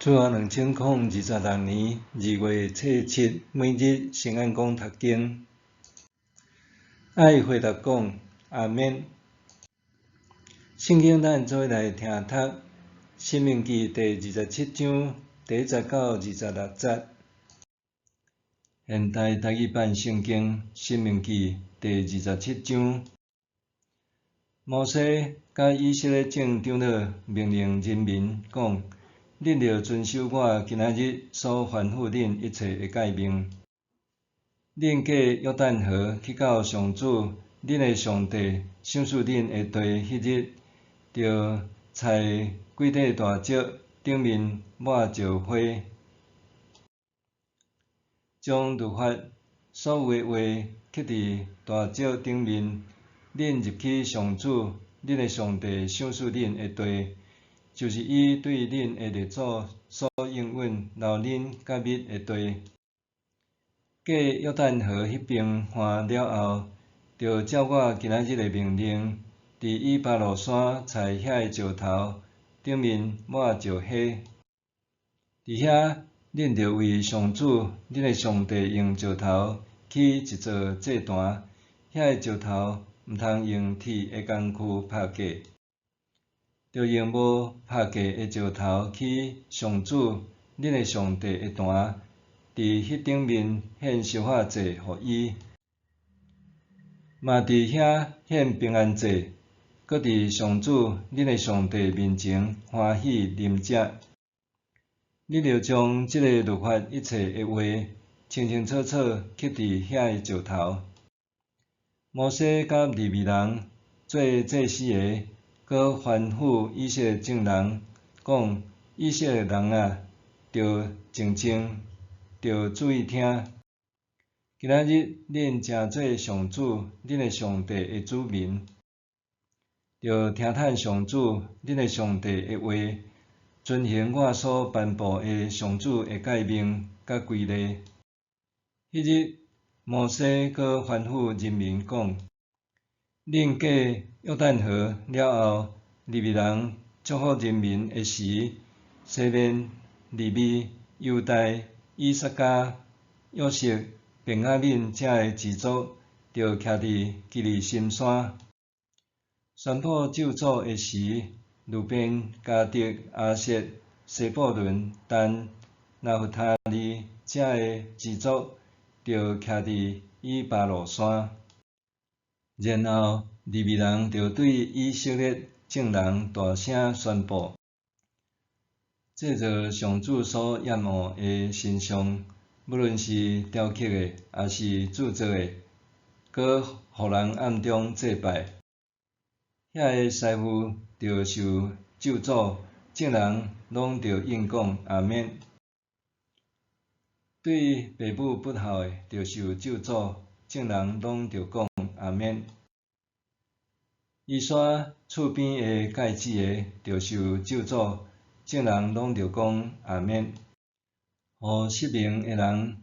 主后2026年2月初7，每日圣安宫读经，爱回答讲阿免。圣经咱做来听读，《申命记》第27章第10到26节。现代台语版圣经《申命记》第27章。摩西甲以色列众长老命令人民讲：恁着遵守我今仔日所吩咐恁一切的诫命。恁过约旦河去到上主恁的上帝赏赐恁的地迄日，着采几块大石顶面抹石花，将律法所有的话刻伫大石顶面。恁入去上主恁的上帝赏赐恁的地，就是伊对恁的列祖所应允留恁甲密的地。过约旦河迄边岸了后，着照我今仔日的命令，伫以巴路山采遐的石头顶面抹石花。伫遐，恁着为上主恁的上帝用石头起一座祭坛，遐的石头毋通用铁的工具拍架，着用无拍架的石头起上主恁的上帝的坛，伫迄顶面献烧化祭互伊，嘛伫遐献平安祭，搁伫上主恁的上帝面前欢喜啉食。恁着将即个律法一切的话清清楚楚刻伫遐的石头。摩西甲利未人做祭司的，搁吩咐以色列众人讲：以色列人啊，着静静，着注意听。今仔日恁诚做上主恁的上帝的子民，着听趁上主恁的上帝的话，遵行我所颁布的上主的诫命甲规例。迄日，摩西搁吩咐人民讲：恁过约旦河了后，利未人祝福人民的时，西面、利未、犹大、以撒迦、约瑟、便雅悯遮的支族，着徛伫基利心山。宣布咒诅的时，路边、迦得、阿舍、西布伦、但、拿弗他利遮的支族，着徛伫以巴路山。然后，利未人着对以色列众人大声宣布：这座上主所厌恶的神像，无论是雕刻的，还是铸作的，搁互人暗中祭拜。遐个师傅着受咒诅，众人拢着应讲阿免。对爸母不孝的，着受咒诅，众人拢着讲阿免。以山厝边的芥子的，着受咒诅，众人拢着讲阿免。互失明的人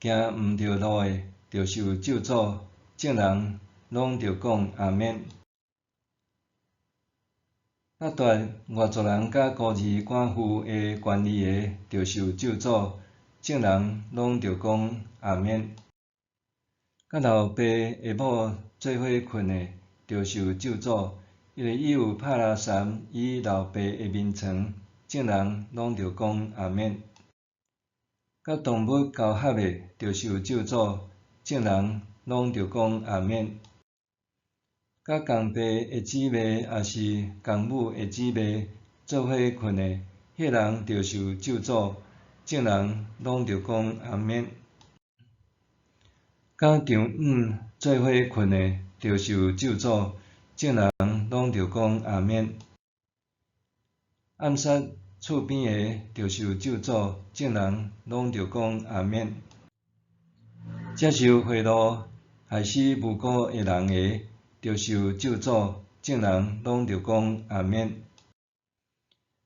行毋着路的，着受咒诅，众人拢着讲阿免。剥夺外族人甲孤儿寡妇的权利的，着受咒诅，众人拢着讲阿免。甲老爸下某做伙困的，着受咒诅，因为伊有拍拉衫伊老爸的面床，众人拢着讲阿免。甲动物交合的，着受咒诅，众人拢着讲阿免。甲公爸的姊妹，也是公母的姊妹做伙困的，迄人着受咒诅，众人拢着讲阿免。甲丈母做伙困的，着受咒诅，众人拢着讲阿免。暗杀厝边的，着受咒诅，众人拢着讲阿免。接受贿赂害死无辜的人的，着受咒诅，众人拢着讲阿免。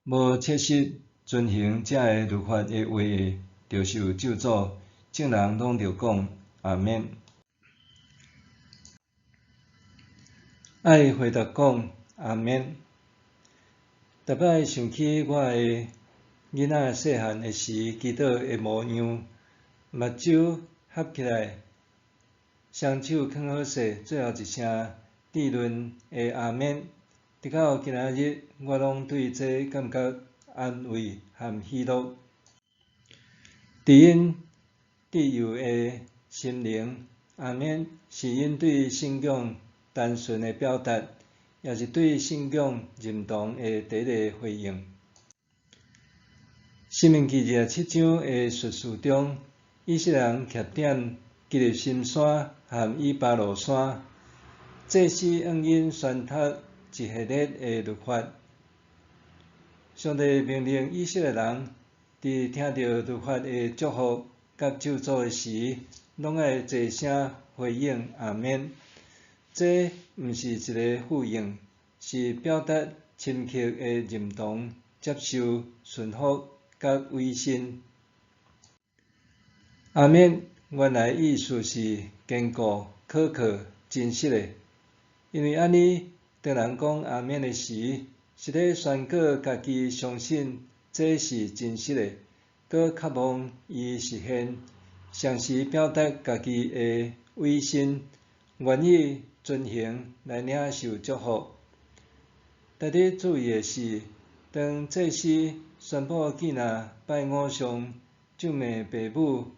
无切实遵行这个律法的话的，着受咒诅，众人拢着讲阿免。爱回答讲阿免。逐摆想起我的囡仔细汉的时祈祷的模样，目睭合起来，双手放好势，最后一声议论的阿免。直到今仔日，我拢对这感觉安慰和喜乐。伫因自由的心灵，阿免是因对信仰单纯的表达，也是对信仰认同的第一个回应。申命记27章的叙述中，以色列人徛点基立心山和以巴路山，祭司向因宣读一系列的律法。上帝命令以色列人伫听到律法的祝福甲咒诅的时，拢爱齐声回应阿免。这毋是一个复应，是表达深刻的认同、接受、顺服甲委身。阿免原来意思是坚固、可靠、真实的。因为安尼，当人讲阿免的时，是咧宣告家己相信这是真实的，搁渴望伊实现，同时表达家己的委身，愿意遵行来领受祝福。值得注意的是，当祭司宣布囡仔拜偶像、咒骂父母、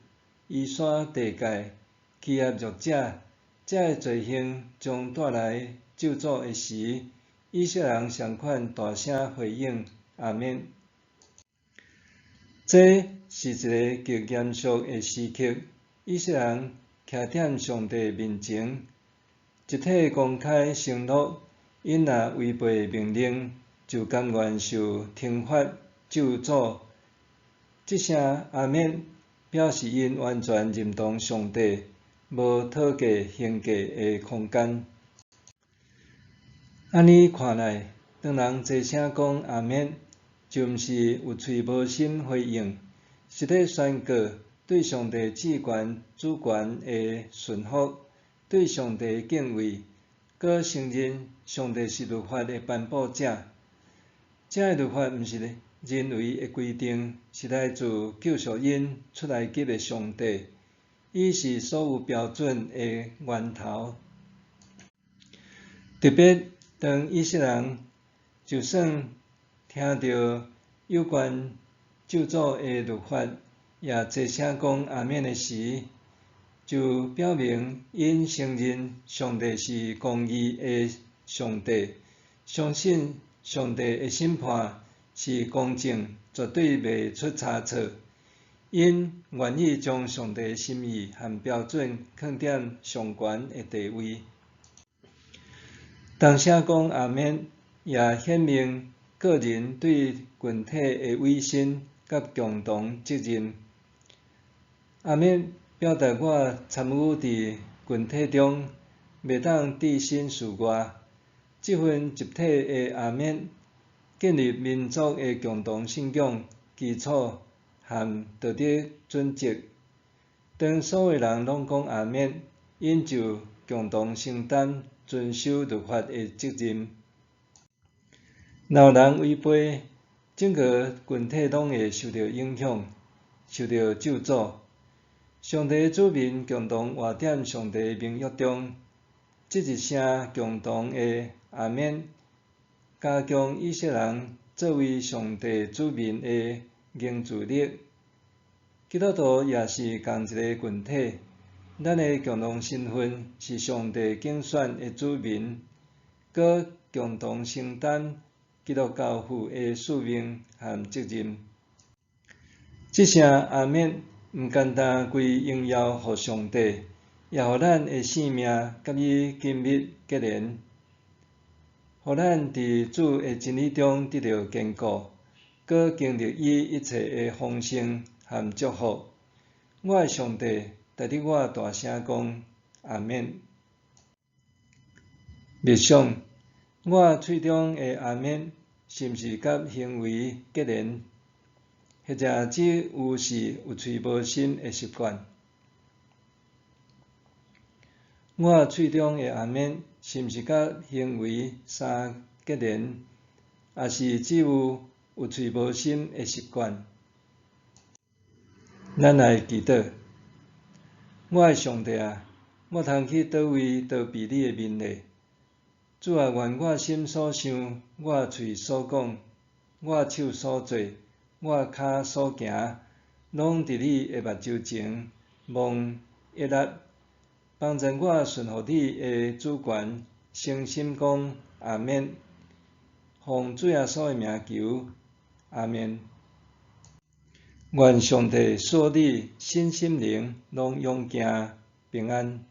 移山地界、欺压弱者，这罪行将带来咒诅的时，以色列人同款大声回应阿免。这是一个极严肃的时刻，以色列人徛踮上帝面前，集体公开承诺，因若违背命令，就甘愿受惩罚、咒诅。这声阿免表示因完全认同上帝，无讨价还价的空间。安尼看来，当人齐声讲阿免，就毋是有喙无心回应，是咧宣告对上帝至权主权的顺服，对上帝的敬畏，搁承认上帝是律法的颁布者。这律法毋是人为的规定，是来自救赎因出埃及的上帝，伊是所有标准的源头。特别当以色列人就算听到有关咒诅的律法，也齐声讲阿免的时，就表明因承认上帝是公义的上帝，相信上帝的审判是公正，绝对袂出差错。因愿意将上帝的心意和标准放踮上悬的地位。同声讲阿免，也显明个人对群体的委身甲共同责任。阿免表达我参与伫群体中，袂当置身事外。这份集体的阿免，建立民族的共同信仰基础和道德准则。当所有人拢讲阿免，因就共同承担遵守律法的责任。若有人违背，整个群体拢会受到影响，受到咒诅。上帝的子民共同活踮上帝的名约中，这一声共同的阿免，加强以色列人作为上帝子民的凝聚力。基督徒也是同一个群体，咱的共同身份是上帝竞选的子民，搁共同承担基督教父的使命和责任。这声阿免毋简单归荣耀予上帝，也予咱的性命甲伊紧密结连，予咱伫主的真理中得到坚固，搁经历伊一切的丰盛和祝福。我的上帝，值得我大声讲阿免。默想，我喙中的阿免，是毋是甲行为结连？或者只有是有喙无心的习惯？我喙中的阿免，是毋是甲行为相结连？也是只有有喙无心的习惯。咱来祈祷，我的上帝啊，我通去倒位逃避你的面礼？主啊，愿我心所想，我喙所讲，我手所做，我骹所行，拢伫你的目睭前，望悦纳，帮助我顺服你的主权，诚心讲阿免。奉主耶稣的名求，阿免。愿上帝赐你身心灵拢勇健平安。